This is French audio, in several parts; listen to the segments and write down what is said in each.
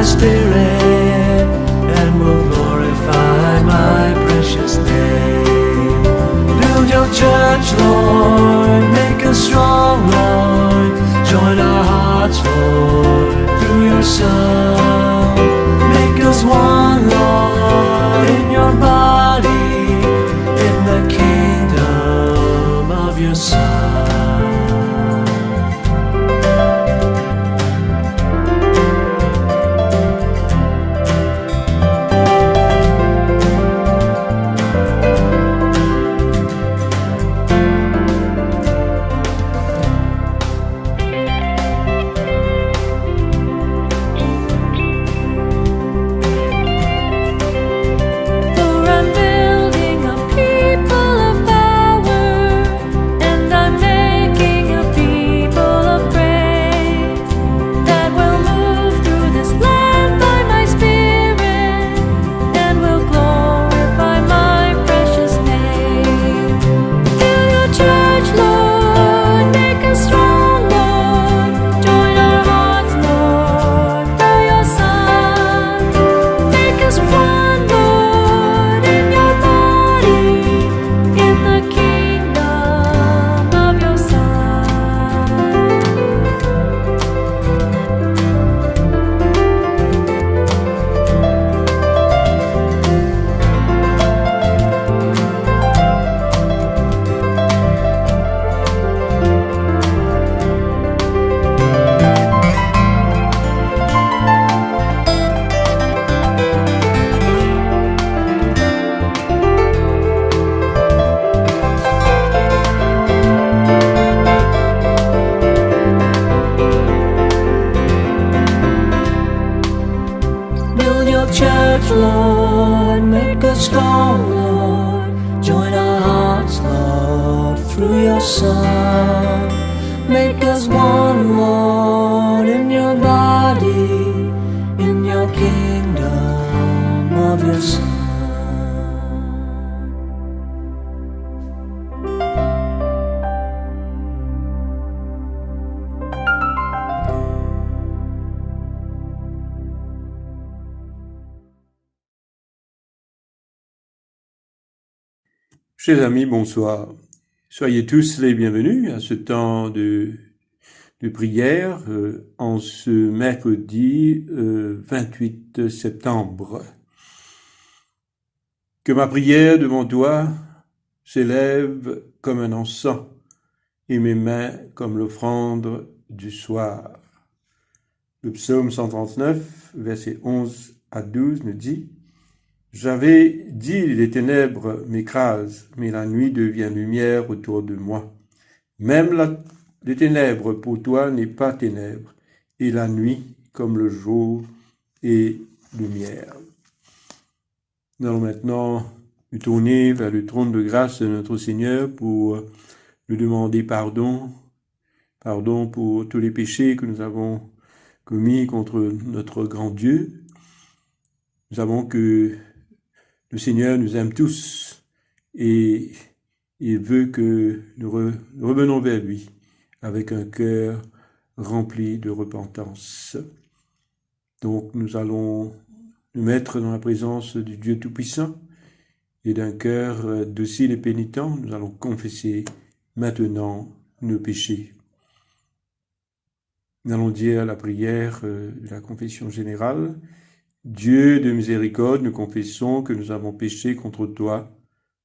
my spirit and will glorify my precious name. Build your church, Lord, make us strong, Lord. Join our hearts, Lord, through your Son. Make us one, Lord, in your body, in the kingdom of your Son. Lord, make us strong, Lord. Join our hearts, Lord, through your Son. Make us one, Lord, in your body, in your kingdom of your Son. Chers amis, bonsoir. Soyez tous les bienvenus à ce temps de prière en ce mercredi 28 septembre. Que ma prière devant toi s'élève comme un encens et mes mains comme l'offrande du soir. Le psaume 139, versets 11 à 12 nous dit: J'avais dit, les ténèbres m'écrasent, mais la nuit devient lumière autour de moi. Même les ténèbres pour toi n'est pas ténèbres, et la nuit comme le jour est lumière. Nous allons maintenant nous tourner vers le trône de grâce de notre Seigneur pour lui demander pardon pour tous les péchés que nous avons commis contre notre grand Dieu. Nous savons que le Seigneur nous aime tous et il veut que nous revenons vers lui avec un cœur rempli de repentance. Donc nous allons nous mettre dans la présence du Dieu Tout-Puissant et d'un cœur docile et pénitent. Nous allons confesser maintenant nos péchés. Nous allons dire la prière de la confession générale. Dieu de miséricorde, nous confessons que nous avons péché contre toi,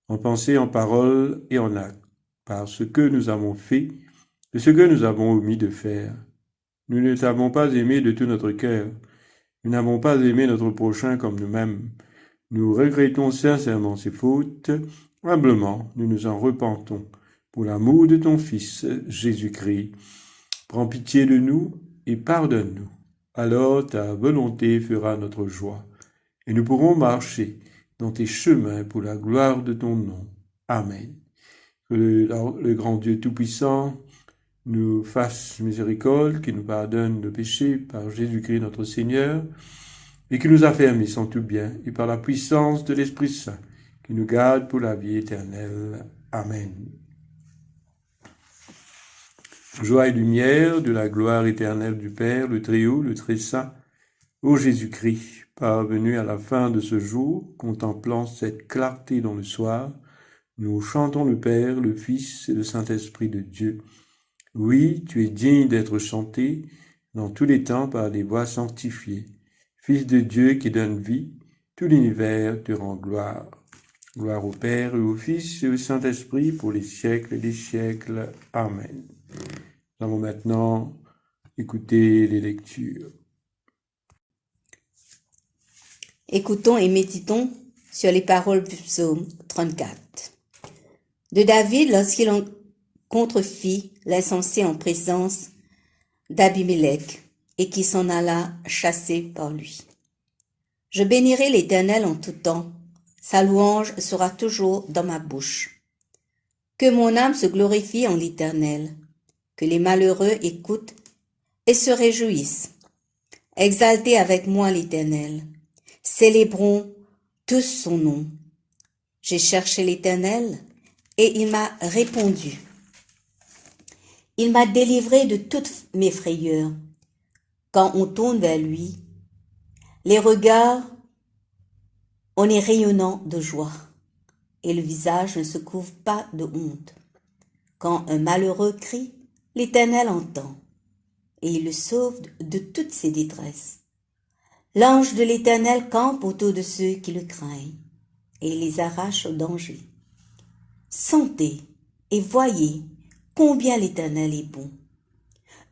en pensée, en parole et en acte, par ce que nous avons fait et ce que nous avons omis de faire. Nous ne t'avons pas aimé de tout notre cœur. Nous n'avons pas aimé notre prochain comme nous-mêmes. Nous regrettons sincèrement ces fautes. Humblement, nous nous en repentons. Pour l'amour de ton Fils, Jésus-Christ, prends pitié de nous et pardonne-nous. Alors ta volonté fera notre joie, et nous pourrons marcher dans tes chemins pour la gloire de ton nom. Amen. Que le grand Dieu Tout-Puissant nous fasse miséricorde, qu'il nous pardonne nos péchés par Jésus-Christ notre Seigneur, et qui nous affermisse en tout bien, et par la puissance de l'Esprit Saint, qui nous garde pour la vie éternelle. Amen. Joie et lumière de la gloire éternelle du Père, le Très-Haut, le Très-Saint, Ô Jésus-Christ, parvenu à la fin de ce jour, contemplant cette clarté dans le soir, nous chantons le Père, le Fils et le Saint-Esprit de Dieu. Oui, tu es digne d'être chanté dans tous les temps par des voix sanctifiées. Fils de Dieu qui donne vie, tout l'univers te rend gloire. Gloire au Père et au Fils et au Saint-Esprit pour les siècles des siècles. Amen. Nous allons maintenant écouter les lectures. Écoutons et méditons sur les paroles du psaume 34. De David lorsqu'il contrefit l'insensé en présence d'Abimélec et qui s'en alla chassé par lui. Je bénirai l'Éternel en tout temps, sa louange sera toujours dans ma bouche. Que mon âme se glorifie en l'Éternel, que les malheureux écoutent et se réjouissent. Exaltez avec moi l'Éternel, célébrons tous son nom. J'ai cherché l'Éternel et il m'a répondu. Il m'a délivré de toutes mes frayeurs. Quand on tourne vers lui, les regards, on est rayonnant de joie et le visage ne se couvre pas de honte. Quand un malheureux crie, l'Éternel entend et il le sauve de toutes ses détresses. L'ange de l'Éternel campe autour de ceux qui le craignent et les arrache au danger. Sentez et voyez combien l'Éternel est bon.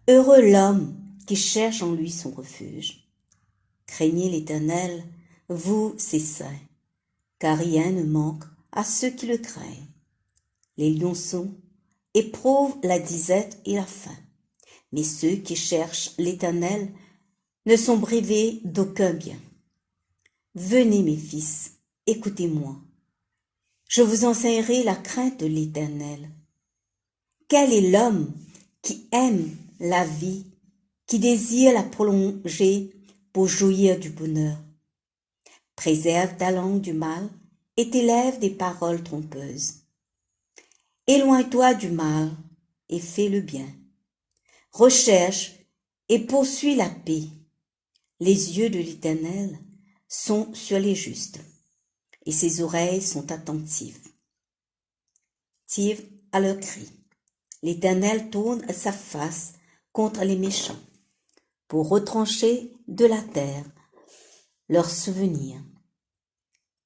Heureux l'homme qui cherche en lui son refuge. Craignez l'Éternel, vous ses saints, car rien ne manque à ceux qui le craignent. Les lionceaux éprouvent la disette et la faim, mais ceux qui cherchent l'Éternel ne sont privés d'aucun bien. Venez mes fils, écoutez-moi. Je vous enseignerai la crainte de l'Éternel. Quel est l'homme qui aime la vie, qui désire la prolonger pour jouir du bonheur? Préserve ta langue du mal et tes lèvres des paroles trompeuses. Éloigne-toi du mal et fais le bien. Recherche et poursuis la paix. Les yeux de l'Éternel sont sur les justes et ses oreilles sont attentives à leurs cris. L'Éternel tourne sa face contre les méchants pour retrancher de la terre leurs souvenirs.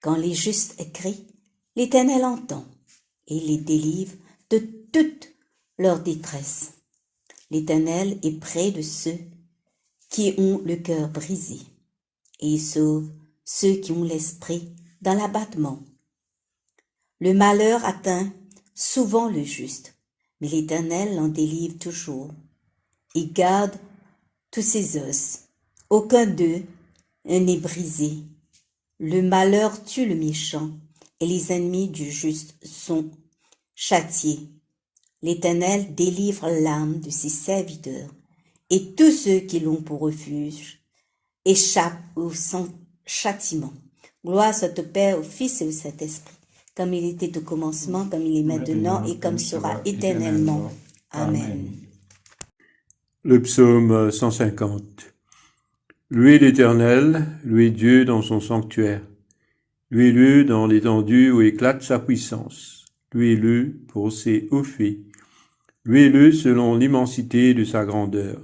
Quand les justes crient, l'Éternel entend et les délivre de toute leur détresse. L'Éternel est près de ceux qui ont le cœur brisé et il sauve ceux qui ont l'esprit dans l'abattement. Le malheur atteint souvent le juste, mais l'Éternel l'en délivre toujours. Il garde tous ses os, aucun d'eux n'est brisé. Le malheur tue le méchant et les ennemis du juste sont châtiés. L'Éternel délivre l'âme de ses serviteurs et tous ceux qui l'ont pour refuge échappent au châtiment. Gloire soit au Père, au Fils et au Saint-Esprit, comme il était au commencement, comme il est maintenant et comme sera éternellement. Amen. Le psaume 150. Louez l'Éternel, louez Dieu dans son sanctuaire. Louez-le dans l'étendue où éclate sa puissance. Louez-le pour ses hauts faits. Louez-le selon l'immensité de sa grandeur.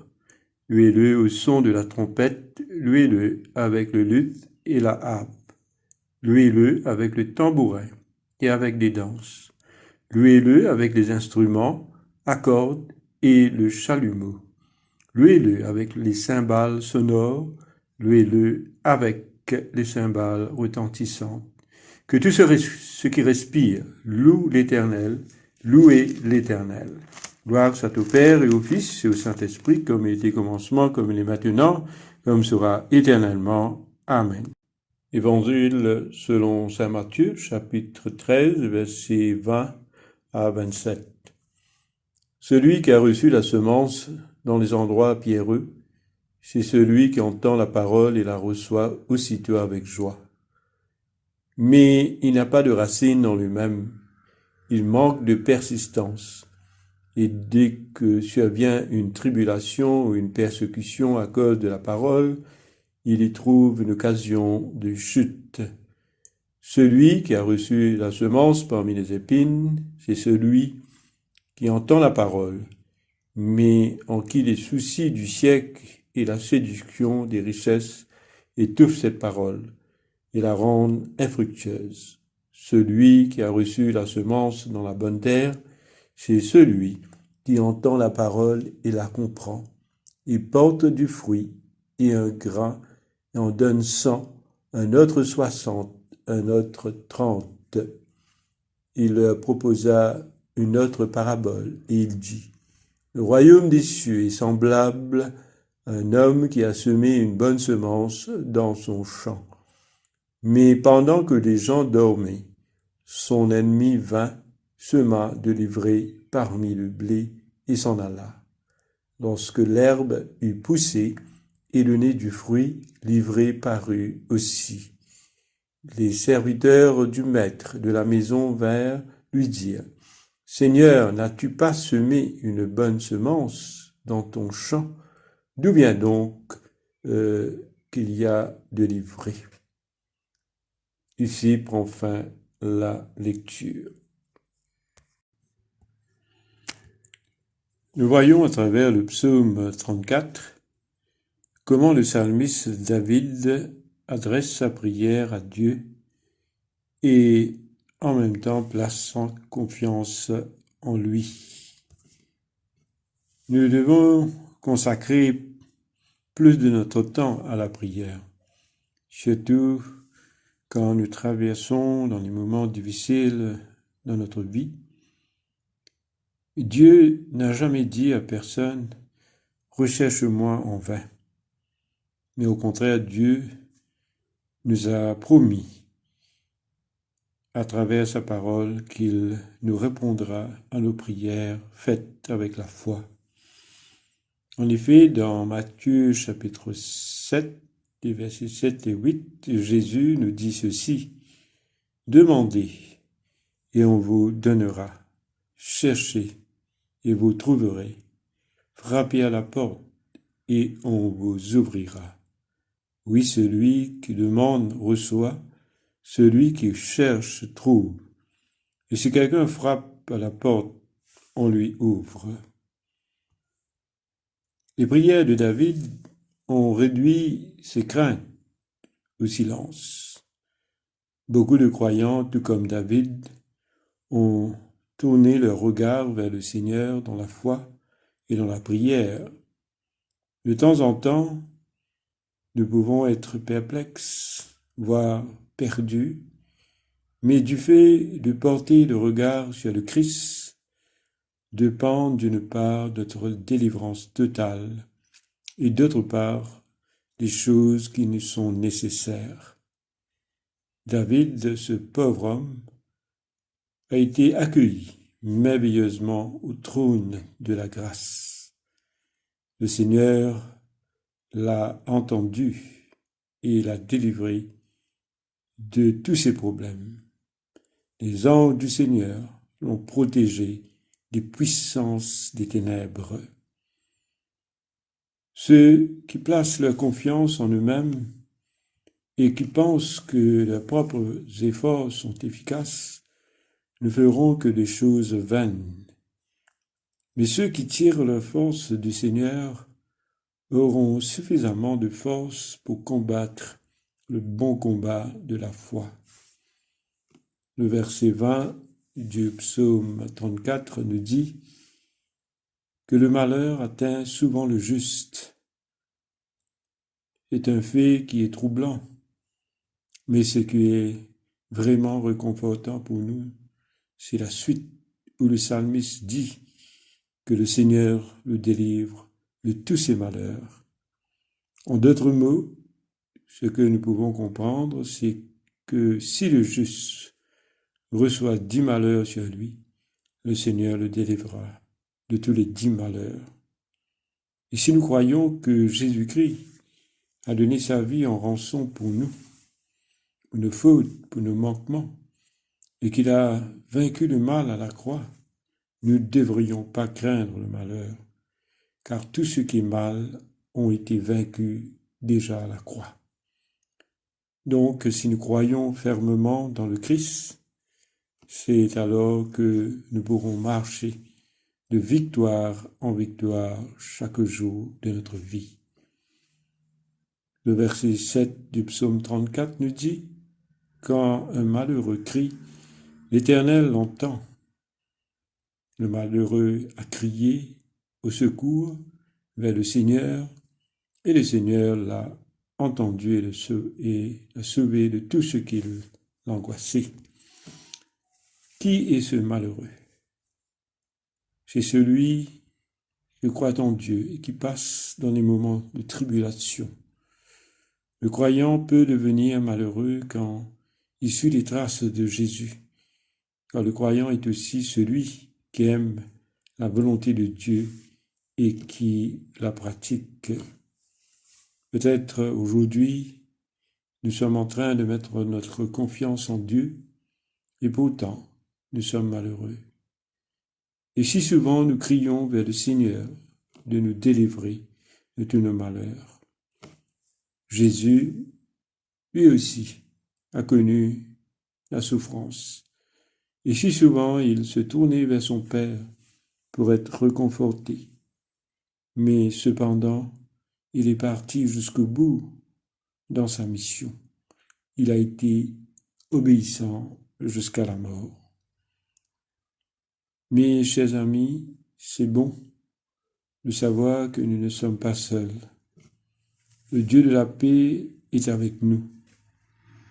Louez-le au son de la trompette. Louez-le avec le luth et la harpe. Louez-le avec le tambourin et avec des danses. Louez-le avec les instruments, à cordes et le chalumeau. Louez-le avec les cymbales sonores. Louez-le avec les cymbales retentissantes. Que tout ce qui respire loue l'Éternel. Louez l'Éternel. Gloire soit au Père et au Fils et au Saint-Esprit, comme il était au commencement, comme il est maintenant, comme sera éternellement. Amen. Évangile selon saint Matthieu, chapitre 13, versets 20 à 27. Celui qui a reçu la semence dans les endroits pierreux, c'est celui qui entend la parole et la reçoit aussitôt avec joie. Mais il n'a pas de racine en lui-même, il manque de persistance. Et dès que survient une tribulation ou une persécution à cause de la parole, il y trouve une occasion de chute. Celui qui a reçu la semence parmi les épines, c'est celui qui entend la parole, mais en qui les soucis du siècle et la séduction des richesses étouffent cette parole et la rendent infructueuse. Celui qui a reçu la semence dans la bonne terre, c'est celui qui entend la parole et la comprend. Il porte du fruit et un grain et en donne 100, un autre 60, un autre 30. Il leur proposa une autre parabole et il dit, le royaume des cieux est semblable à un homme qui a semé une bonne semence dans son champ. Mais pendant que les gens dormaient, son ennemi vint, sema de l'ivraie parmi le blé et s'en alla. Lorsque l'herbe eut poussé et donné du fruit, l'ivraie parut aussi. Les serviteurs du maître de la maison vinrent lui dire, « Seigneur, n'as-tu pas semé une bonne semence dans ton champ? D'où vient donc qu'il y a de l'ivraie ?» Ici prend fin la lecture. Nous voyons à travers le psaume 34 comment le psalmiste David adresse sa prière à Dieu et en même temps place sa confiance en lui. Nous devons consacrer plus de notre temps à la prière, surtout quand nous traversons dans les moments difficiles dans notre vie. Dieu n'a jamais dit à personne « recherche-moi en vain ». Mais au contraire, Dieu nous a promis à travers sa parole qu'il nous répondra à nos prières faites avec la foi. En effet, dans Matthieu chapitre 7, les versets 7 et 8, Jésus nous dit ceci, « Demandez et on vous donnera, cherchez et vous trouverez, frappez à la porte et on vous ouvrira. Oui, celui qui demande reçoit, celui qui cherche trouve. Et si quelqu'un frappe à la porte, on lui ouvre. » Les prières de David ont réduit ses craintes au silence. Beaucoup de croyants, tout comme David, ont tourné leur regard vers le Seigneur dans la foi et dans la prière. De temps en temps, nous pouvons être perplexes, voire perdus, mais du fait de porter le regard sur le Christ, dépend d'une part notre délivrance totale et d'autre part les choses qui nous sont nécessaires. David, ce pauvre homme, a été accueilli merveilleusement au trône de la grâce. Le Seigneur l'a entendu et l'a délivré de tous ses problèmes. Les anges du Seigneur l'ont protégé des puissances des ténèbres. Ceux qui placent leur confiance en eux-mêmes et qui pensent que leurs propres efforts sont efficaces ne feront que des choses vaines. Mais ceux qui tirent leur force du Seigneur auront suffisamment de force pour combattre le bon combat de la foi. Le verset 20 du psaume 34 nous dit que le malheur atteint souvent le juste. C'est un fait qui est troublant, mais ce qui est vraiment réconfortant pour nous, c'est la suite où le psalmiste dit que le Seigneur le délivre de tous ses malheurs. En d'autres mots, ce que nous pouvons comprendre, c'est que si le juste reçoit 10 malheurs sur lui, le Seigneur le délivrera de tous les 10 malheurs. Et si nous croyons que Jésus-Christ a donné sa vie en rançon pour nous, pour nos fautes, pour nos manquements, et qu'il a vaincu le mal à la croix, nous ne devrions pas craindre le malheur, car tout ce qui est mal ont été vaincus déjà à la croix. Donc, si nous croyons fermement dans le Christ, c'est alors que nous pourrons marcher de victoire en victoire chaque jour de notre vie. Le verset 7 du psaume 34 nous dit « Quand un malheureux crie, l'Éternel l'entend. Le malheureux a crié au secours vers le Seigneur, et le Seigneur l'a entendu et l'a sauvé de tout ce qui l'angoissait. » Qui est ce malheureux? C'est celui qui croit en Dieu et qui passe dans les moments de tribulation. Le croyant peut devenir malheureux quand il suit les traces de Jésus, car le croyant est aussi celui qui aime la volonté de Dieu et qui la pratique. Peut-être aujourd'hui, nous sommes en train de mettre notre confiance en Dieu et pourtant, nous sommes malheureux. Et si souvent nous crions vers le Seigneur de nous délivrer de tous nos malheurs. Jésus, lui aussi, a connu la souffrance. Et si souvent il se tournait vers son Père pour être réconforté. Mais cependant, il est parti jusqu'au bout dans sa mission. Il a été obéissant jusqu'à la mort. Mes chers amis, c'est bon de savoir que nous ne sommes pas seuls. Le Dieu de la paix est avec nous.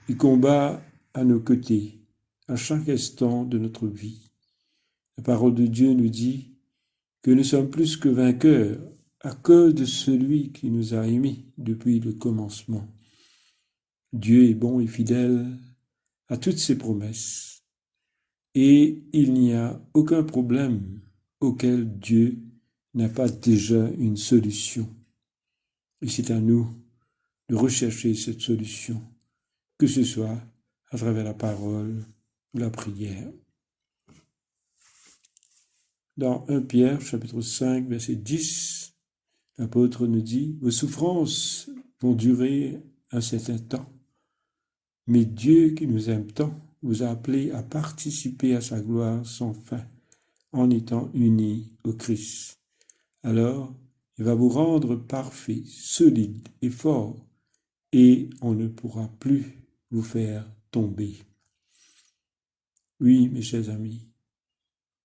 Il combat à nos côtés à chaque instant de notre vie. La parole de Dieu nous dit que nous sommes plus que vainqueurs à cause de celui qui nous a aimés depuis le commencement. Dieu est bon et fidèle à toutes ses promesses. Et il n'y a aucun problème auquel Dieu n'a pas déjà une solution. Et c'est à nous de rechercher cette solution, que ce soit à travers la parole ou la prière. Dans 1 Pierre, chapitre 5, verset 10, l'apôtre nous dit « Vos souffrances vont durer un certain temps, mais Dieu qui nous aime tant vous a appelé à participer à sa gloire sans fin en étant unis au Christ. Alors, il va vous rendre parfait, solide et fort, et on ne pourra plus vous faire tomber. » Oui, mes chers amis,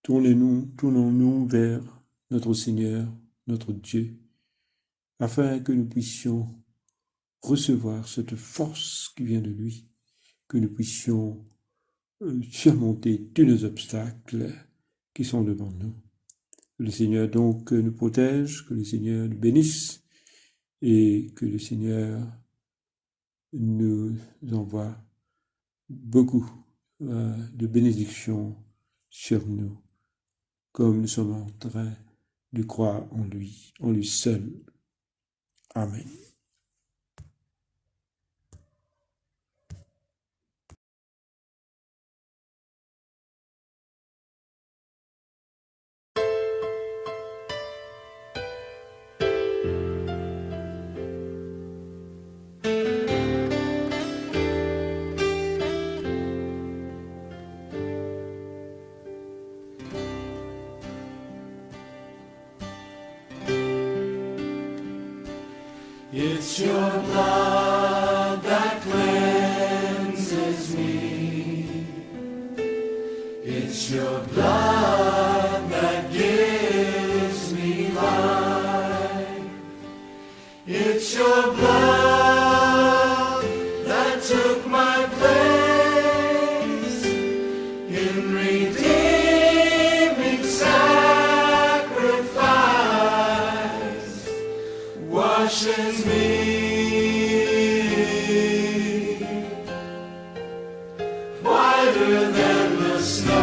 tournons-nous vers notre Seigneur, notre Dieu, afin que nous puissions recevoir cette force qui vient de lui, que nous puissions surmonter tous nos obstacles qui sont devant nous. Que le Seigneur donc nous protège, que le Seigneur nous bénisse et que le Seigneur nous envoie beaucoup de bénédictions sur nous, comme nous sommes en train de croire en lui seul. Amen. It's your blood that cleanses me. It's your blood that gives me life. It's your blood that took my place in redeeming sacrifice. Washes me whiter than the snow,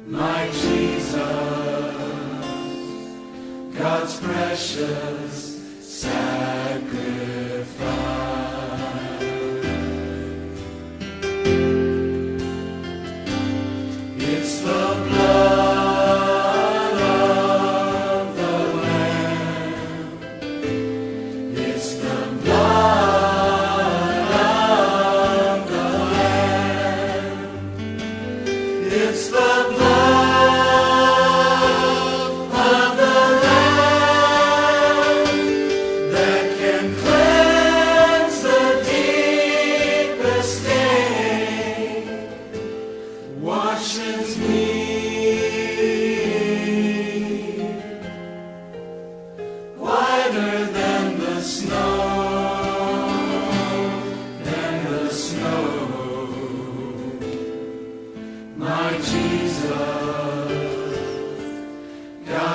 my Jesus, God's precious sacrifice. It's the blood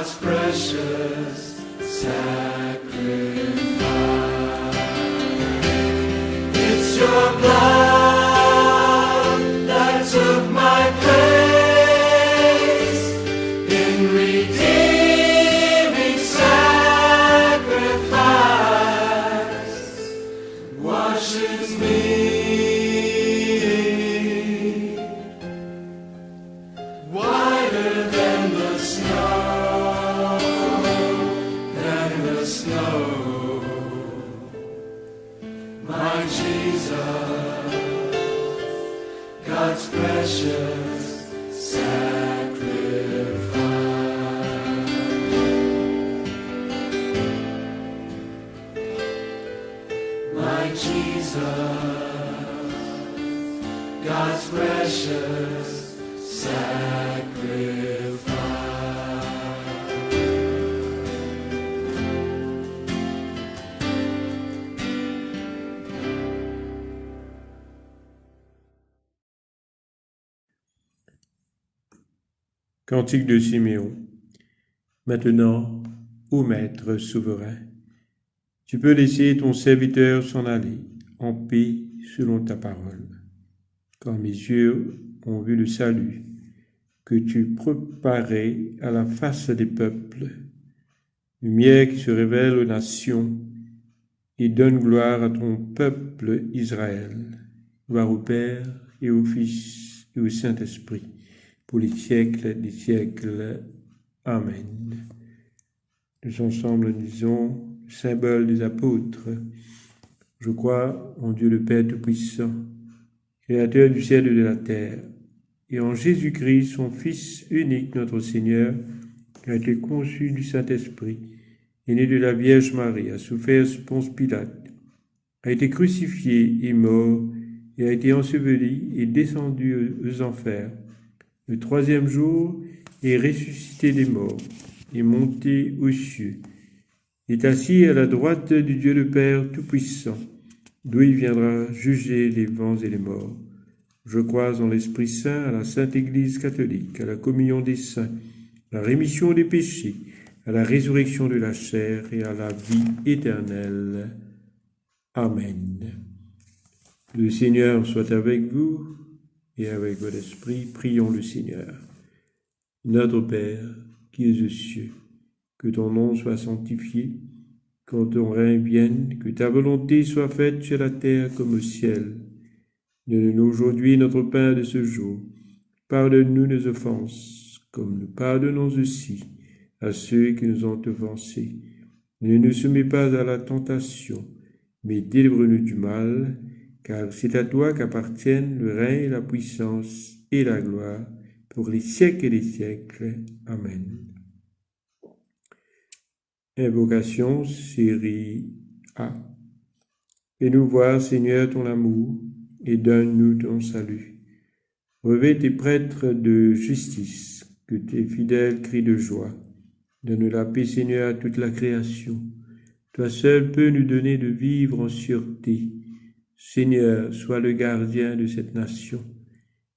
God's precious sacrifice. It's your blood that took my place in redeeming sacrifice. Washes me whiter than the snow, my Jesus, God's precious sacrifice. My Jesus, God's precious sacrifice. Cantique de Siméon. Maintenant, ô Maître souverain, tu peux laisser ton serviteur s'en aller en paix selon ta parole. Quand mes yeux ont vu le salut que tu préparais à la face des peuples, lumière qui se révèle aux nations et donne gloire à ton peuple Israël. Gloire au Père et au Fils et au Saint-Esprit, pour les siècles des siècles. Amen. Nous ensemble disons le symbole des apôtres. Je crois en Dieu le Père Tout-Puissant, Créateur du ciel et de la terre, et en Jésus-Christ, son Fils unique, notre Seigneur, qui a été conçu du Saint-Esprit, est né de la Vierge Marie, a souffert sous Ponce Pilate, a été crucifié et mort, et a été enseveli et descendu aux enfers. Le troisième jour est ressuscité des morts, est monté aux cieux, est assis à la droite du Dieu le Père Tout-Puissant, d'où il viendra juger les vivants et les morts. Je crois en l'Esprit Saint, à la Sainte Église catholique, à la communion des saints, à la rémission des péchés, à la résurrection de la chair et à la vie éternelle. Amen. Le Seigneur soit avec vous et avec votre esprit. Prions le Seigneur. Notre Père, qui es aux cieux, que ton nom soit sanctifié, que ton règne vienne, que ta volonté soit faite sur la terre comme au ciel. Donne-nous aujourd'hui notre pain de ce jour. Pardonne-nous nos offenses, comme nous pardonnons aussi à ceux qui nous ont offensés. Ne nous soumets pas à la tentation, mais délivre-nous du mal, car c'est à toi qu'appartiennent le règne, la puissance et la gloire, pour les siècles et les siècles. Amen. Invocation, série A. Fais-nous voir, Seigneur, ton amour, et donne-nous ton salut. Revêt tes prêtres de justice, que tes fidèles crient de joie. Donne la paix, Seigneur, à toute la création. Toi seul peux nous donner de vivre en sûreté. Seigneur, sois le gardien de cette nation,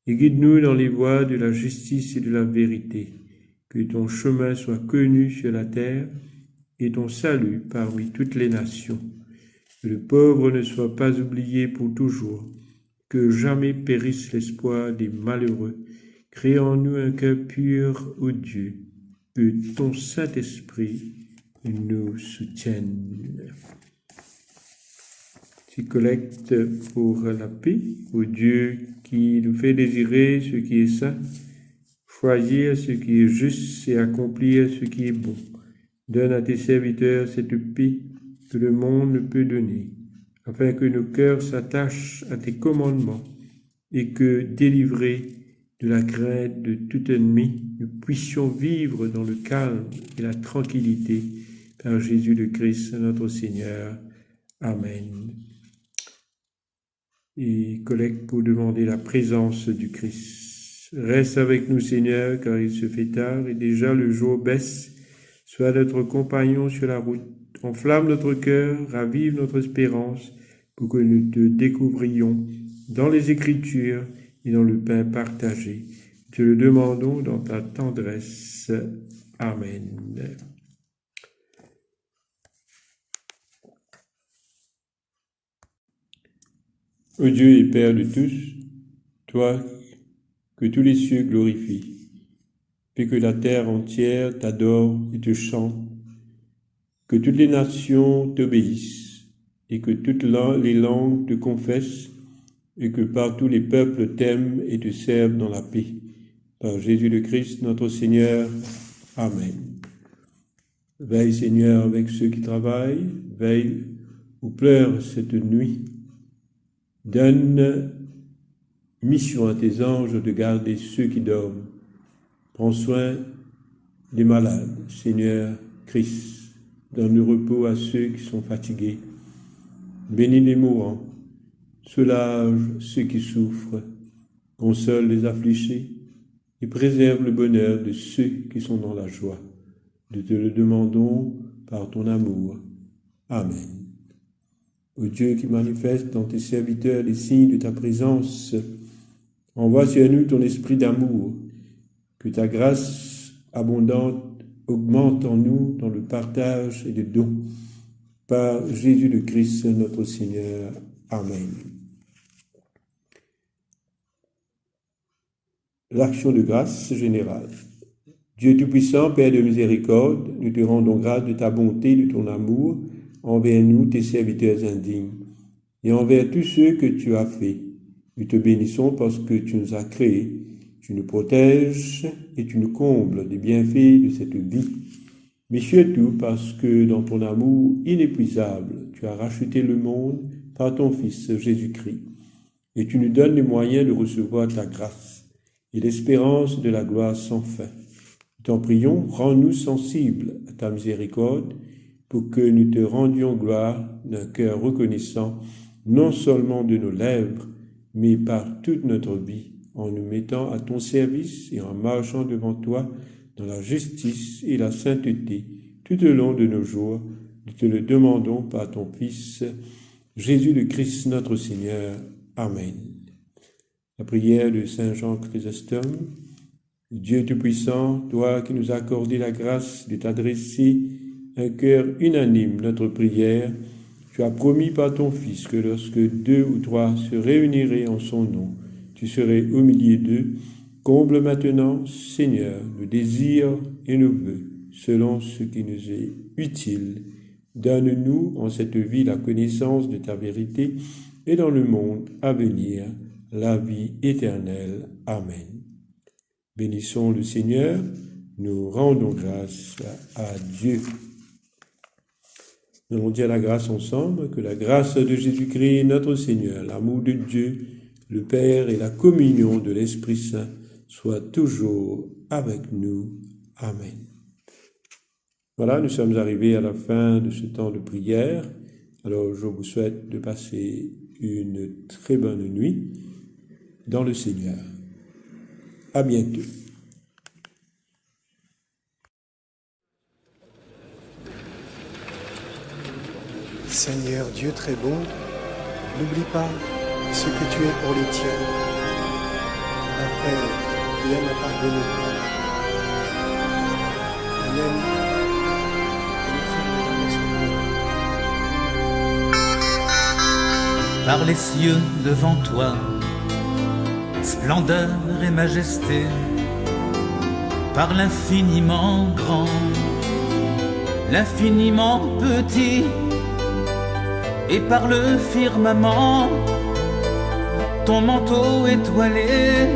et guide-nous dans les voies de la justice et de la vérité. Que ton chemin soit connu sur la terre, et ton salut parmi toutes les nations. Que le pauvre ne soit pas oublié pour toujours, que jamais périsse l'espoir des malheureux. Crée en nous un cœur pur, ô Dieu, que ton Saint-Esprit nous soutienne. Petit collecte pour la paix, ô Dieu qui nous fait désirer ce qui est saint, choisir ce qui est juste et accomplir ce qui est bon. Donne à tes serviteurs cette paix que le monde ne peut donner, afin que nos cœurs s'attachent à tes commandements et que, délivrés de la crainte de tout ennemi, nous puissions vivre dans le calme et la tranquillité par Jésus le Christ, notre Seigneur. Amen. Et collecte pour demander la présence du Christ. Reste avec nous, Seigneur, car il se fait tard et déjà le jour baisse. Sois notre compagnon sur la route. Enflamme notre cœur, ravive notre espérance, pour que nous te découvrions dans les Écritures et dans le pain partagé. Te le demandons dans ta tendresse. Amen. Ô Dieu et Père de tous, toi que tous les cieux glorifient, puis que la terre entière t'adore et te chante, que toutes les nations t'obéissent et que toutes les langues te confessent et que partout les peuples t'aiment et te servent dans la paix. Par Jésus le Christ, notre Seigneur. Amen. Veille, Seigneur, avec ceux qui travaillent, veille ou pleurent cette nuit. Donne mission à tes anges de garder ceux qui dorment. Prends soin des malades, Seigneur Christ. Donne le repos à ceux qui sont fatigués. Bénis les mourants. Soulage ceux qui souffrent. Console les affligés. Et préserve le bonheur de ceux qui sont dans la joie. Nous te le demandons par ton amour. Amen. Ô Dieu qui manifeste dans tes serviteurs les signes de ta présence, envoie sur nous ton esprit d'amour, que ta grâce abondante augmente en nous dans le partage et le don. Par Jésus le Christ, notre Seigneur. Amen. L'action de grâce générale. Dieu Tout-Puissant, Père de miséricorde, nous te rendons grâce de ta bonté, de ton amour, envers nous, tes serviteurs indignes, et envers tous ceux que tu as faits. Nous te bénissons parce que tu nous as créés, tu nous protèges et tu nous combles des bienfaits de cette vie. Mais surtout parce que dans ton amour inépuisable, tu as racheté le monde par ton Fils Jésus-Christ, et tu nous donnes les moyens de recevoir ta grâce et l'espérance de la gloire sans fin. Nous t'en prions, rends-nous sensibles à ta miséricorde, pour que nous te rendions gloire d'un cœur reconnaissant, non seulement de nos lèvres, mais par toute notre vie, en nous mettant à ton service et en marchant devant toi dans la justice et la sainteté tout au long de nos jours. Nous te le demandons par ton Fils, Jésus le Christ notre Seigneur. Amen. La prière de Saint Jean Chrysostome. Dieu Tout-Puissant, toi qui nous as accordé la grâce de t'adresser un cœur unanime notre prière, tu as promis par ton Fils que lorsque 2 ou 3 se réuniraient en son nom, tu serais au milieu d'eux. Comble maintenant, Seigneur, nos désirs et nos vœux, selon ce qui nous est utile. Donne-nous en cette vie la connaissance de ta vérité et dans le monde à venir, la vie éternelle. Amen. Bénissons le Seigneur, nous rendons grâce à Dieu. Nous allons dire la grâce ensemble, que la grâce de Jésus-Christ, notre Seigneur, l'amour de Dieu, le Père et la communion de l'Esprit Saint soient toujours avec nous. Amen. Voilà, nous sommes arrivés à la fin de ce temps de prière. Alors, je vous souhaite de passer une très bonne nuit dans le Seigneur. À bientôt. Seigneur Dieu très bon, n'oublie pas ce que tu es pour les tiens. Un Père qui aime à pardonner. Un ami qui nous fait Par les cieux devant toi, splendeur et majesté, par l'infiniment grand, l'infiniment petit, et par le firmament, ton manteau étoilé,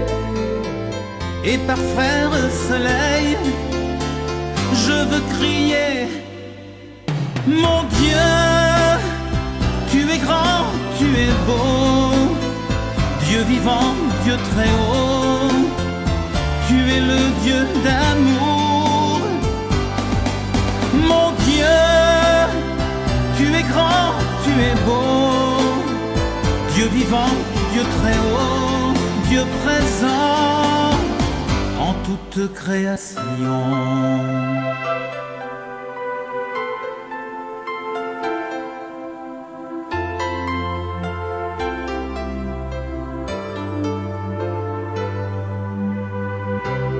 et par frère soleil, je veux crier, mon Dieu, tu es grand, tu es beau, Dieu vivant, Dieu très haut, tu es le Dieu d'amour, mon Dieu, tu es grand, tu es beau, Dieu vivant, Dieu très haut, Dieu présent en toute création.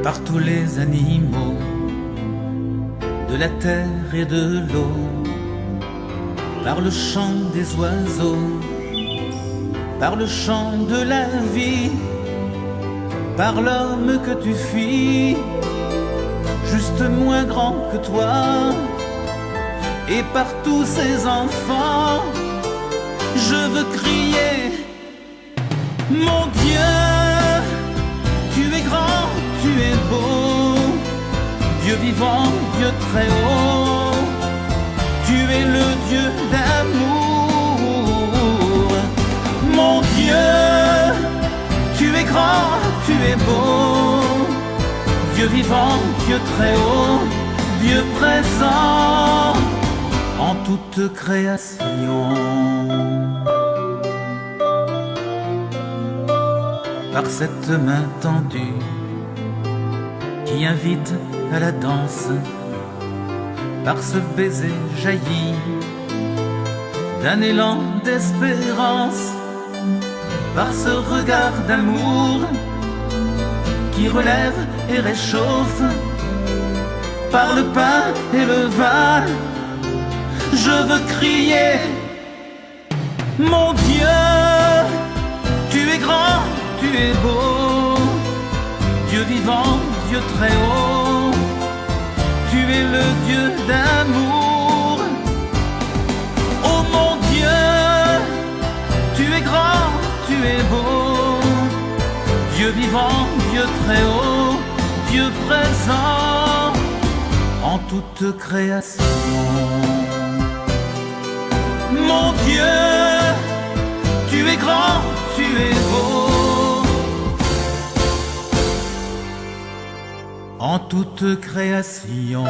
par tous les animaux de la terre et de l'eau, par le chant des oiseaux, par le chant de la vie, par l'homme que tu fis, juste moins grand que toi, et par tous ces enfants, je veux crier, mon Dieu, tu es grand, tu es beau, Dieu vivant, Dieu très haut, tu es le Dieu d'amour. Mon Dieu, tu es grand, tu es beau, Dieu vivant, Dieu très haut, Dieu présent en toute création. Par cette main tendue qui invite à la danse, par ce baiser jailli d'un élan d'espérance, par ce regard d'amour qui relève et réchauffe, par le pain et le vin, je veux crier, mon Dieu, tu es grand, tu es beau, Dieu vivant, Dieu très haut, tu es le Dieu d'amour. Oh mon Dieu, tu es grand, tu es beau, Dieu vivant, Dieu très haut, Dieu présent en toute création. Mon Dieu, tu es grand, tu es beau, en toute création.